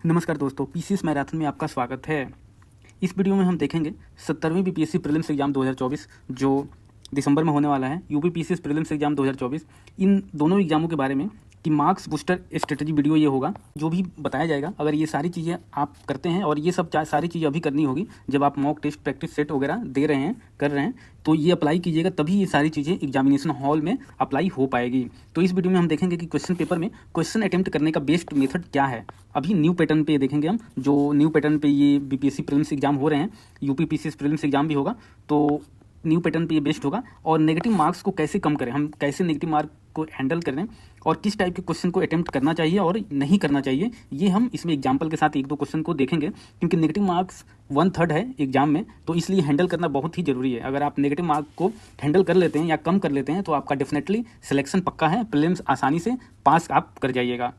नमस्कार दोस्तों, PCS marathon में आपका स्वागत है। इस वीडियो में हम देखेंगे 17वीं बीपीएससी प्रीलिम्स एग्जाम 2024 जो दिसंबर में होने वाला है, यूपी पीसीएस प्रीलिम्स एग्जाम 2024। इन दोनों एग्जामों के बारे में कि मार्क्स बूस्टर स्ट्रेटजी वीडियो ये होगा, जो भी बताया जाएगा। अगर ये सारी चीज़ें आप करते हैं और ये सब सारी चीज़ें अभी करनी होगी जब आप मॉक टेस्ट प्रैक्टिस सेट वगैरह दे रहे हैं, कर रहे हैं, तो ये अप्लाई कीजिएगा, तभी ये सारी चीज़ें एग्जामिनेशन हॉल में अप्लाई हो पाएगी। तो इस वीडियो में हम देखेंगे कि क्वेश्चन पेपर में क्वेश्चन अटेम्प्ट करने का बेस्ट मेथड क्या है। अभी न्यू पैटर्न पे देखेंगे हम, जो न्यू पैटर्न पे ये बीपीएससी प्रीलिम्स एग्जाम हो रहे हैं, यूपी पीसीएस प्रीलिम्स एग्जाम भी होगा, तो न्यू पैटर्न पे ये बेस्ट होगा। और नेगेटिव मार्क्स को कैसे कम करें, हम कैसे नेगेटिव मार्क को हैंडल करें और किस टाइप के क्वेश्चन को अटेम्प्ट करना चाहिए और नहीं करना चाहिए, ये हम इसमें एग्जाम्पल के साथ एक दो क्वेश्चन को देखेंगे। क्योंकि नेगेटिव मार्क्स 1/3 है एग्जाम में, तो इसलिए हैंडल करना बहुत ही ज़रूरी है। अगर आप नेगेटिव मार्क को हैंडल कर लेते हैं या कम कर लेते हैं तो आपका डेफिनेटली सिलेक्शन पक्का है, प्रीलिम्स आसानी से पास आप कर जाइएगा।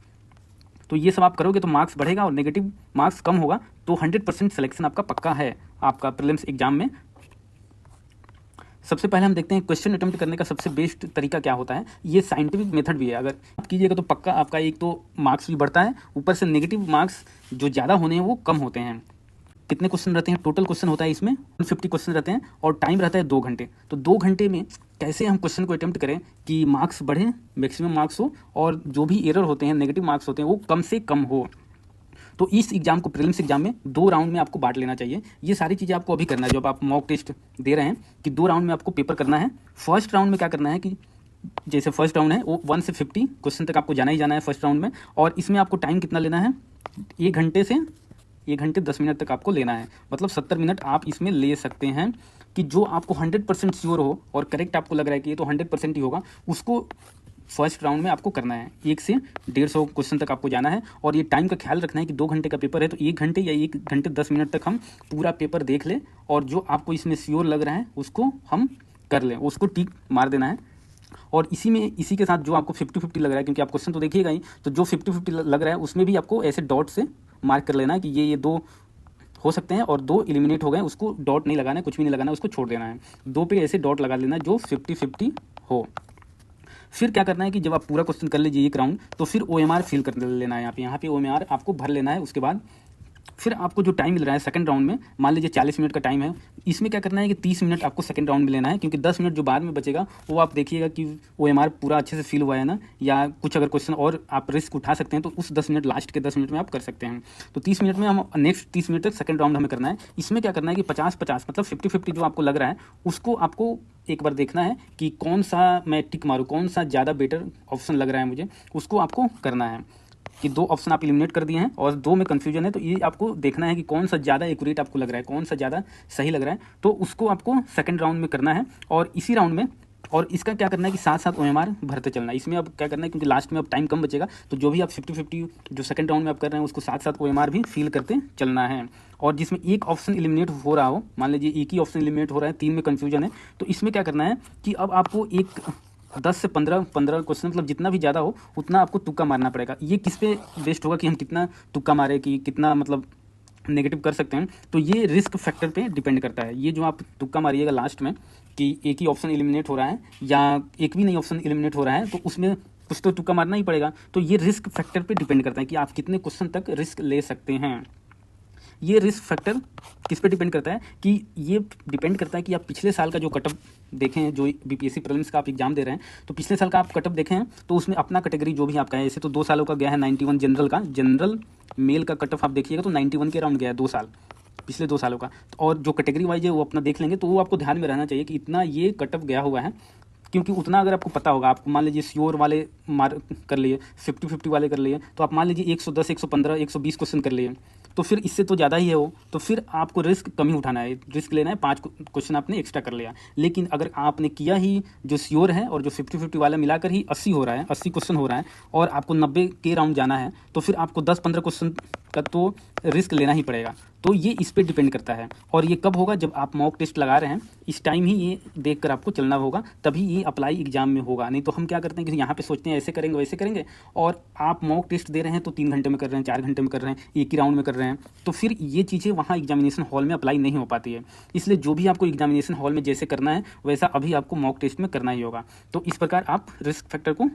तो ये सब आप करोगे तो मार्क्स बढ़ेगा और नेगेटिव मार्क्स कम होगा, तो 100% सिलेक्शन आपका पक्का है आपका प्रीलिम्स एग्जाम में। सबसे पहले हम देखते हैं क्वेश्चन अटेम्प्ट करने का सबसे बेस्ट तरीका क्या होता है। ये साइंटिफिक मेथड भी है, अगर आप कीजिएगा तो पक्का आपका एक तो मार्क्स भी बढ़ता है, ऊपर से नेगेटिव मार्क्स जो ज़्यादा होने हैं वो कम होते हैं। कितने क्वेश्चन रहते हैं, टोटल क्वेश्चन होता है इसमें 150 क्वेश्चन रहते हैं और टाइम रहता है 2 घंटे। तो 2 घंटे में कैसे हम क्वेश्चन को अटेम्प्ट करें कि मार्क्स बढ़े, मैक्सिमम मार्क्स हो और जो भी एरर होते हैं, नेगेटिव मार्क्स होते हैं, वो कम से कम हो। तो इस एग्जाम को, प्रीलिम्स एग्जाम में 2 राउंड में आपको बांट लेना चाहिए। ये सारी चीज़ें आपको अभी करना है जब आप मॉक टेस्ट दे रहे हैं, कि 2 राउंड में आपको पेपर करना है। फर्स्ट राउंड में क्या करना है कि जैसे फर्स्ट राउंड है वो 1 से 50 क्वेश्चन तक आपको जाना ही जाना है फर्स्ट राउंड में। और इसमें आपको टाइम कितना लेना है, 1 घंटे से 1 घंटे 10 मिनट तक आपको लेना है। मतलब 70 मिनट आप इसमें ले सकते हैं कि जो आपको 100% श्योर हो और करेक्ट आपको लग रहा है कि ये तो 100% ही होगा, उसको फर्स्ट राउंड में आपको करना है। 1 से 150 क्वेश्चन तक आपको जाना है और ये टाइम का ख्याल रखना है कि 2 घंटे का पेपर है तो 1 घंटे या 1 घंटे 10 मिनट तक हम पूरा पेपर देख लें और जो आपको इसमें श्योर लग रहा है उसको हम कर लें, उसको टिक मार देना है। और इसी के साथ जो आपको 50-50 लग रहा है, क्योंकि आप क्वेश्चन तो देखिएगा ही, तो जो 50-50 लग रहा है उसमें भी आपको ऐसे डॉट से मार्क कर लेना है कि ये 2 हो सकते हैं और 2 एलिमिनेट हो गए, उसको डॉट नहीं लगाना है, कुछ भी नहीं लगाना है, उसको छोड़ देना है। 2 पे ऐसे डॉट लगा लेना है जो 50-50 हो। फिर क्या करना है कि जब आप पूरा क्वेश्चन कर लीजिए 1 राउंड, तो फिर OMR फिल कर लेना है। यहाँ पे OMR आपको भर लेना है। उसके बाद फिर आपको जो टाइम मिल रहा है सेकंड राउंड में, मान लीजिए 40 मिनट का टाइम है, इसमें क्या करना है कि 30 मिनट आपको सेकंड राउंड में लेना है, क्योंकि 10 मिनट जो बाद में बचेगा वो आप देखिएगा कि OMR पूरा अच्छे से फिल हुआ है ना, या कुछ अगर क्वेश्चन और आप रिस्क उठा सकते हैं तो उस 10 मिनट, लास्ट के 10 मिनट में आप कर सकते हैं। तो 30 मिनट में हम नेक्स्ट 30 मिनट तक सेकंड राउंड हमें करना है। इसमें क्या करना है कि 50-50 मतलब 50-50 जो आपको लग रहा है उसको आपको एक बार देखना है कि कौन सा मैं टिक मारूँ, कौन सा ज़्यादा बेटर ऑप्शन लग रहा है मुझे, उसको आपको करना है। कि 2 ऑप्शन आप एलिमिनेट कर दिए हैं और 2 में कन्फ्यूजन है, तो ये आपको देखना है कि कौन सा ज़्यादा एक्यूरेट आपको लग रहा है, कौन सा ज़्यादा सही लग रहा है, तो उसको आपको सेकंड राउंड में करना है। और इसी राउंड में, और इसका क्या करना है कि साथ साथ OMR भरते चलना है। इसमें अब क्या करना है, क्योंकि लास्ट में अब टाइम कम बचेगा, तो जो भी आप 50-50 जो सेकंड राउंड में आप कर रहे हैं उसको साथ साथ OMR भी फिल करते चलना है। और जिसमें एक ऑप्शन एलिमिनेट हो रहा हो, मान लीजिए एक ही ऑप्शन एलिमिनेट हो रहा है, 3 में कन्फ्यूजन है, तो इसमें क्या करना है कि अब आपको 10 से 15 क्वेश्चन, मतलब जितना भी ज़्यादा हो उतना आपको तुक्का मारना पड़ेगा। ये किस पे बेस्ड होगा कि हम कितना तुक्का मारे, कि कितना मतलब नेगेटिव कर सकते हैं, तो ये रिस्क फैक्टर पे डिपेंड करता है। ये जो आप तुक्का मारिएगा लास्ट में कि एक ही ऑप्शन एलिमिनेट हो रहा है या एक भी नहीं ऑप्शन एलिमिनेट हो रहा है, तो उसमें कुछ तो तुक्का मारना ही पड़ेगा। तो ये रिस्क फैक्टर पे डिपेंड करता है कि आप कितने क्वेश्चन तक रिस्क ले सकते हैं। ये रिस्क फैक्टर किस पे डिपेंड करता है कि ये डिपेंड करता है कि आप पिछले साल का जो कटअप देखें हैं, जो बीपीएससी प्रीलिम्स का आप एग्जाम दे रहे हैं, तो पिछले साल का आप कटअप देखें हैं, तो उसमें अपना कैटेगरी जो भी आपका है, ऐसे तो 2 सालों का गया है 91 जनरल का, जनरल मेल का कटअप आप देखिएगा तो 91 के राउंड गया है 2 साल, पिछले 2 सालों का। और जो कैटेगरी वाइज है वो अपना देख लेंगे, तो वो आपको ध्यान में रहना चाहिए कि इतना ये कटअप गया हुआ है, क्योंकि उतना अगर आपको पता होगा, आप मान लीजिए श्योर वाले मार कर लिए, 50-50 वाले कर लिए, तो आप मान लीजिए 110, 115, 120 क्वेश्चन कर लिए, तो फिर इससे तो ज़्यादा ही है वो, तो फिर आपको रिस्क कम ही उठाना है, रिस्क लेना है, 5 क्वेश्चन आपने एक्स्ट्रा कर लिया। लेकिन अगर आपने किया ही जो श्योर है और जो 50-50 वाला मिलाकर ही 80 हो रहा है, 80 क्वेश्चन हो रहा है और आपको 90 के राउंड जाना है, तो फिर आपको 10-15 क्वेश्चन का तो रिस्क लेना ही पड़ेगा। तो ये इस पे डिपेंड करता है। और ये कब होगा, जब आप मॉक टेस्ट लगा रहे हैं, इस टाइम ही ये देख कर आपको चलना होगा, तभी ये अप्लाई एग्जाम में होगा। नहीं तो हम क्या करते हैं कि यहाँ पे सोचते हैं ऐसे करेंगे वैसे करेंगे, और आप मॉक टेस्ट दे रहे हैं तो 3 घंटे में कर रहे हैं, 4 घंटे में कर रहे हैं, एक ही राउंड में कर रहे हैं, तो फिर ये चीज़ें वहाँ एग्जामिनेशन हॉल में अप्लाई नहीं हो पाती है। इसलिए जो भी आपको एग्जामिनेशन हॉल में जैसे करना है वैसा अभी आपको मॉक टेस्ट में करना ही होगा। तो इस प्रकार आप रिस्क फैक्टर को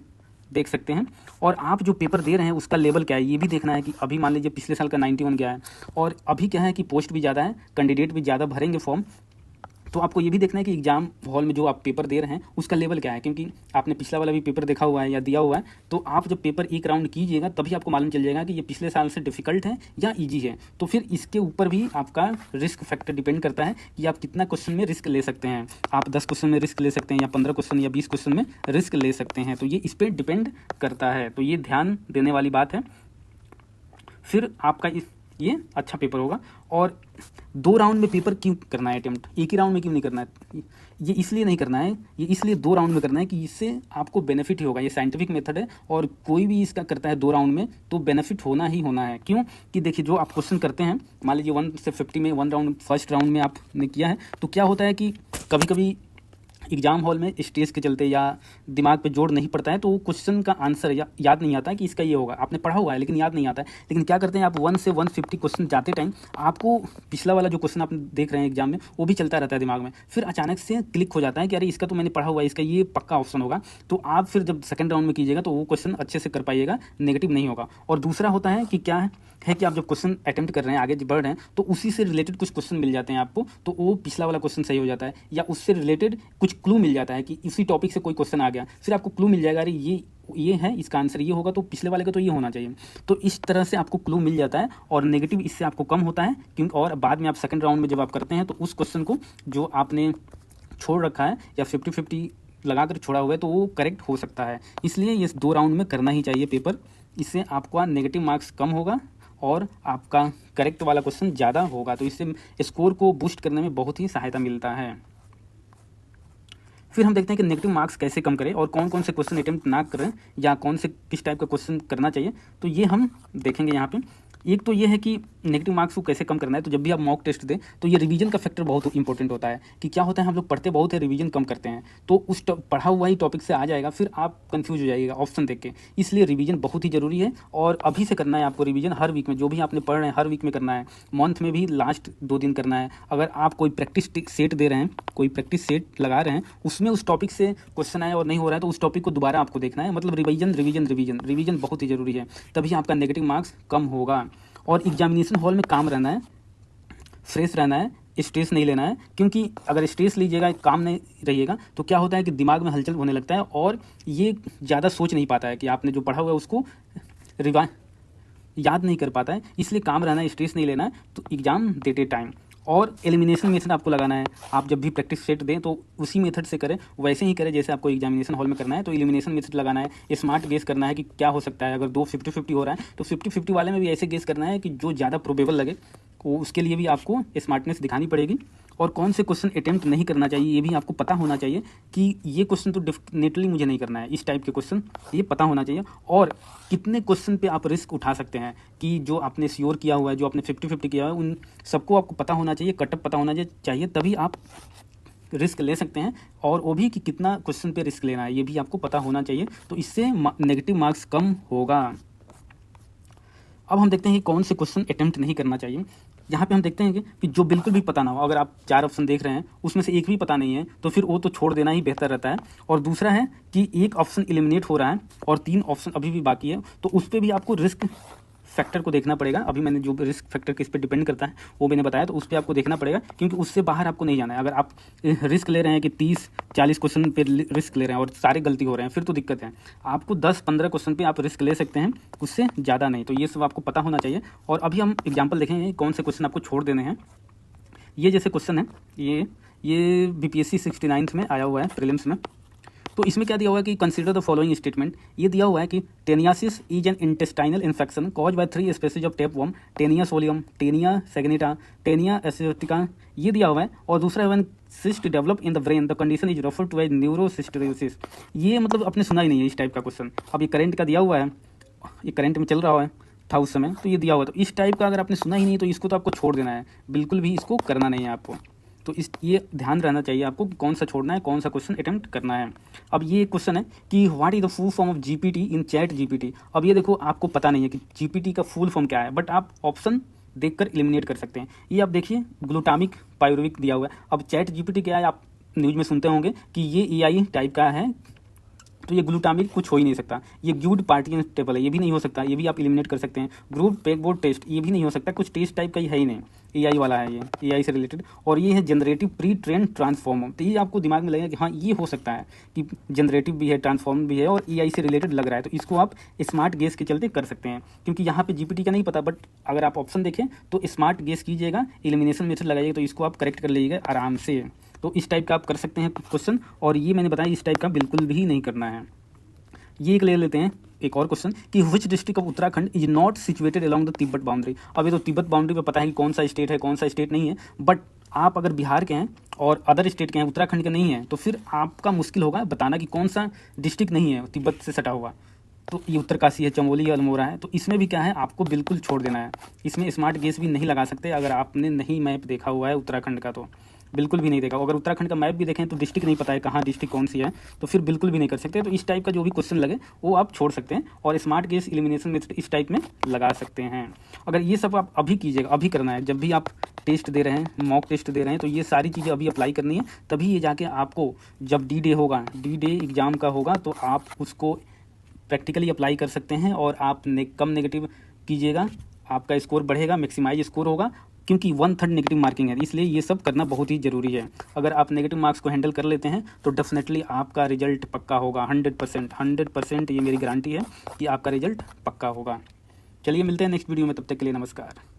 देख सकते हैं। और आप जो पेपर दे रहे हैं उसका लेवल क्या है ये भी देखना है कि अभी मान लीजिए पिछले साल का 91 क्या है, और अभी क्या है कि पोस्ट भी ज़्यादा है, कैंडिडेट भी ज़्यादा भरेंगे फॉर्म, तो आपको ये भी देखना है कि एग्जाम हॉल में जो आप पेपर दे रहे हैं उसका लेवल क्या है, क्योंकि आपने पिछला वाला भी पेपर देखा हुआ है या दिया हुआ है, तो आप जब पेपर एक राउंड कीजिएगा तभी आपको मालूम चल जाएगा कि ये पिछले साल से डिफिकल्ट है या ईजी है। तो फिर इसके ऊपर भी आपका रिस्क फैक्टर डिपेंड करता है कि आप कितना क्वेश्चन में रिस्क ले सकते हैं। आप 10 क्वेश्चन में रिस्क ले सकते हैं या 15 क्वेश्चन या 20 क्वेश्चन में रिस्क ले सकते हैं, तो ये इस पर डिपेंड करता है, तो ये ध्यान देने वाली बात है। फिर आपका ये अच्छा पेपर होगा। और 2 राउंड में पेपर क्यों करना है अटेम्प्ट, एक ही राउंड में क्यों नहीं करना है? ये इसलिए नहीं करना है, ये इसलिए 2 राउंड में करना है कि इससे आपको बेनिफिट ही होगा। ये साइंटिफिक मेथड है और कोई भी इसका करता है 2 राउंड में तो बेनिफिट होना ही होना है। क्यों कि देखिए, जो आप क्वेश्चन करते हैं, मान लीजिए 1 से 50 में 1 राउंड फर्स्ट राउंड में आपने किया है, तो क्या होता है कि कभी कभी एग्जाम हॉल में स्ट्रेस के चलते या दिमाग पे जोर नहीं पड़ता है तो वो क्वेश्चन का आंसर याद नहीं आता है कि इसका ये होगा, आपने पढ़ा हुआ है लेकिन याद नहीं आता है। लेकिन क्या करते हैं आप 1 से 150 क्वेश्चन जाते टाइम आपको पिछला वाला जो क्वेश्चन आप देख रहे हैं एग्जाम में वो भी चलता रहता है दिमाग में, फिर अचानक से क्लिक हो जाता है कि अरे इसका तो मैंने पढ़ा हुआ है, इसका ये पक्का ऑप्शन होगा। तो आप फिर जब सेकंड राउंड में कीजिएगा तो वो क्वेश्चन अच्छे से कर पाइएगा, नेगेटिव नहीं होगा। और दूसरा होता है कि क्या है कि आप जब क्वेश्चन अटेम्प्ट कर रहे हैं, आगे बढ़ रहे हैं, तो उसी से रिलेटेड कुछ क्वेश्चन मिल जाते हैं आपको, तो वो पिछला वाला क्वेश्चन सही हो जाता है, या उससे रिलेटेड कुछ क्लू मिल जाता है कि इसी टॉपिक से कोई क्वेश्चन आ गया, फिर आपको क्लू मिल जाएगा, अरे ये है, इसका आंसर ये होगा, तो पिछले वाले का तो ये होना चाहिए। तो इस तरह से आपको क्लू मिल जाता है और नेगेटिव इससे आपको कम होता है, क्योंकि और बाद में आप सेकंड राउंड में जब आप करते हैं तो उस क्वेश्चन को जो आपने छोड़ रखा है या 50-50 लगाकर छोड़ा हुआ है तो वो करेक्ट हो सकता है। इसलिए ये 2 राउंड में करना ही चाहिए पेपर, इससे आपका नेगेटिव मार्क्स कम होगा और आपका करेक्ट वाला क्वेश्चन ज़्यादा होगा, तो इससे स्कोर को बूस्ट करने में बहुत ही सहायता मिलता है। फिर हम देखते हैं कि नेगेटिव मार्क्स कैसे कम करें और कौन कौन से क्वेश्चन अटेम्प्ट ना करें या कौन से किस टाइप का क्वेश्चन करना चाहिए, तो ये हम देखेंगे यहाँ पे। एक तो ये है कि नेगेटिव मार्क्स को कैसे कम करना है। तो जब भी आप मॉक टेस्ट दें तो ये रिवीजन का फैक्टर बहुत इंपॉर्टेंट होता है कि क्या होता है हम लोग पढ़ते बहुत है, रिवीजन कम करते हैं, तो उस पढ़ा हुआ ही टॉपिक से आ जाएगा, फिर आप कंफ्यूज हो जाइएगा ऑप्शन देख के। इसलिए रिवीजन बहुत ही ज़रूरी है और अभी से करना है आपको रिवीजन, हर वीक में जो भी आपने पढ़ रहे हैं हर वीक में करना है, मंथ में भी लास्ट 2 दिन करना है। अगर आप कोई प्रैक्टिस सेट दे रहे हैं, कोई प्रैक्टिस सेट लगा रहे हैं, उसमें उस टॉपिक से क्वेश्चन आए और नहीं हो रहा है तो उस टॉपिक को दोबारा आपको देखना है। मतलब रिवीजन बहुत ही ज़रूरी है, तभी आपका नेगेटिव मार्क्स कम होगा। और एग्जामिनेशन हॉल में काम रहना है, फ्रेश रहना है, स्ट्रेस नहीं लेना है, क्योंकि अगर स्ट्रेस लीजिएगा, काम नहीं रहिएगा, तो क्या होता है कि दिमाग में हलचल होने लगता है और ये ज़्यादा सोच नहीं पाता है कि आपने जो पढ़ा हुआ है उसको याद नहीं कर पाता है। इसलिए काम रहना है, स्ट्रेस नहीं लेना है, तो एग्ज़ाम देते टाइम। और एलिमिनेशन मेथड आपको लगाना है, आप जब भी प्रैक्टिस सेट दें तो उसी मेथड से करें, वैसे ही करें जैसे आपको एग्जामिनेशन हॉल में करना है। तो एलिमिनेशन मेथड लगाना है, स्मार्ट गेस करना है कि क्या हो सकता है। अगर 2 50-50 हो रहा है तो 50-50 वाले में भी ऐसे गेस करना है कि जो ज़्यादा प्रोबेबल लगे, वो उसके लिए भी आपको स्मार्टनेस दिखानी पड़ेगी। और कौन से क्वेश्चन अटेम्प्ट नहीं करना चाहिए ये भी आपको पता होना चाहिए कि ये क्वेश्चन तो डेफिनेटली मुझे नहीं करना है, इस टाइप के क्वेश्चन ये पता होना चाहिए। और कितने क्वेश्चन पे आप रिस्क उठा सकते हैं कि जो आपने श्योर किया हुआ है, जो आपने 50-50 किया हुआ है, उन सबको आपको पता होना चाहिए, कटअप पता होना चाहिए, तभी आप रिस्क ले सकते हैं। और वो भी कि कितना क्वेश्चन पे रिस्क लेना है ये भी आपको पता होना चाहिए, तो इससे नेगेटिव मार्क्स कम होगा। अब हम देखते हैं कि कौन से क्वेश्चन अटेम्प्ट नहीं करना चाहिए। यहाँ पे हम देखते हैं कि जो बिल्कुल भी पता ना हो, अगर आप 4 ऑप्शन देख रहे हैं उसमें से एक भी पता नहीं है तो फिर वो तो छोड़ देना ही बेहतर रहता है। और दूसरा है कि एक ऑप्शन एलिमिनेट हो रहा है और 3 ऑप्शन अभी भी बाकी है, तो उस पर भी आपको रिस्क फैक्टर को देखना पड़ेगा। अभी मैंने जो रिस्क फैक्टर किस पे डिपेंड करता है वो मैंने बताया, तो उस पर आपको देखना पड़ेगा, क्योंकि उससे बाहर आपको नहीं जाना है। अगर आप रिस्क ले रहे हैं कि 30-40 क्वेश्चन पे रिस्क ले रहे हैं और सारे गलती हो रहे हैं, फिर तो दिक्कत है। आपको 10-15 क्वेश्चन पे आप रिस्क ले सकते हैं, उससे ज़्यादा नहीं। तो ये सब आपको पता होना चाहिए। और अभी हम एग्जाम्पल देखेंगे कौन से क्वेश्चन आपको छोड़ देने हैं। ये जैसे क्वेश्चन है, ये BPSC 69 में आया हुआ है प्रीलिम्स में। तो इसमें क्या दिया हुआ है कि कंसीडर द फॉलोइंग स्टेटमेंट। ये दिया हुआ है कि taeniasis is an intestinal infection cause by 3 species of tapeworm, Taenia solium, Taenia saginata, Taenia asiatica, ये दिया हुआ है। और दूसरा है cyst develop in the brain, the condition is referred to as neurocysticercosis. ये मतलब आपने सुना ही नहीं है इस टाइप का क्वेश्चन। अब ये करंट का दिया हुआ है, ये करंट में चल रहा है था उस समय, तो ये दिया हुआ है। तो इस टाइप का अगर आपने सुना ही नहीं तो इसको तो आपको छोड़ देना है, बिल्कुल भी इसको करना नहीं है आपको। तो ये ध्यान रहना चाहिए आपको कि कौन सा छोड़ना है, कौन सा क्वेश्चन अटेम्प्ट करना है। अब ये क्वेश्चन है कि what is the full form of GPT in chat GPT। अब ये देखो, आपको पता नहीं है कि GPT का फुल फॉर्म क्या है, बट आप ऑप्शन देखकर एलिमिनेट कर सकते हैं। ये आप देखिए, ग्लूटामिक पायरुविक दिया हुआ है। अब चैट GPT क्या है, आप न्यूज़ में सुनते होंगे कि ये AI टाइप का है, तो ये ग्लूटामिक कुछ हो ही नहीं सकता। ये गुड पार्टिकल टेबल है, ये भी नहीं हो सकता, ये भी आप एलिमिनेट कर सकते हैं। ग्रुप पेगबोर्ड टेस्ट, ये भी नहीं हो सकता, कुछ टेस्ट टाइप का ही है ही नहीं, एआई वाला है, ये एआई से रिलेटेड। और ये है जनरेटिव प्री ट्रेन ट्रांसफॉर्मर, तो ये आपको दिमाग में लगेगा कि हाँ ये हो सकता है कि जनरेटिव भी है, ट्रांसफॉर्म भी है और एआई से रिलेटेड लग रहा है, तो इसको आप स्मार्ट गेस के चलते कर सकते हैं। क्योंकि यहाँ पे जीपीटी का नहीं पता, बट अगर आप ऑप्शन देखें तो स्मार्ट गेस कीजिएगा, एलिमिनेशन मेथड लगाइएगा, तो इसको आप करेक्ट कर लीजिएगा आराम से। तो इस टाइप का आप कर सकते हैं क्वेश्चन, और ये मैंने बताया इस टाइप का बिल्कुल भी नहीं करना है। ये एक ले लेते हैं एक और क्वेश्चन कि which district of Uttarakhand is not situated along the Tibet boundary. अब ये तो तिब्बत बाउंड्री पे पता है कि कौन सा स्टेट है, कौन सा स्टेट नहीं है, बट आप अगर बिहार के हैं और अदर स्टेट के हैं, उत्तराखंड के नहीं है, तो फिर आपका मुश्किल होगा बताना कि कौन सा डिस्ट्रिक्ट नहीं है तिब्बत से सटा हुआ। तो ये उत्तरकाशी है, चमोली है, अल्मोड़ा है, तो इसमें भी क्या है आपको बिल्कुल छोड़ देना है। इसमें स्मार्ट गेस भी नहीं लगा सकते अगर आपने नहीं मैप देखा हुआ है उत्तराखंड का, तो बिल्कुल भी नहीं देखा। अगर उत्तराखंड का मैप भी देखें तो डिस्ट्रिक्ट नहीं पता है कहाँ डिस्ट्रिक्ट कौन सी है, तो फिर बिल्कुल भी नहीं कर सकते। तो इस टाइप का जो भी क्वेश्चन लगे वो आप छोड़ सकते हैं और स्मार्ट गेस एलिमिनेशन मेथड इस टाइप में लगा सकते हैं। अगर ये सब आप अभी कीजिएगा, अभी करना है, जब भी आप टेस्ट दे रहे हैं, मॉक टेस्ट दे रहे हैं, तो ये सारी चीज़ें अभी अप्लाई करनी है, तभी ये जाके आपको जब डी डे होगा, डी डे एग्ज़ाम का होगा, तो आप उसको प्रैक्टिकली अप्लाई कर सकते हैं और आप कम नेगेटिव कीजिएगा, आपका स्कोर बढ़ेगा, मैक्सिमाइज स्कोर होगा। क्योंकि 1/3 नेगेटिव मार्किंग है, इसलिए ये सब करना बहुत ही ज़रूरी है। अगर आप नेगेटिव मार्क्स को हैंडल कर लेते हैं तो डेफिनेटली आपका रिजल्ट पक्का होगा, 100%। ये मेरी गारंटी है कि आपका रिजल्ट पक्का होगा। चलिए मिलते हैं नेक्स्ट वीडियो में, तब तक के लिए नमस्कार।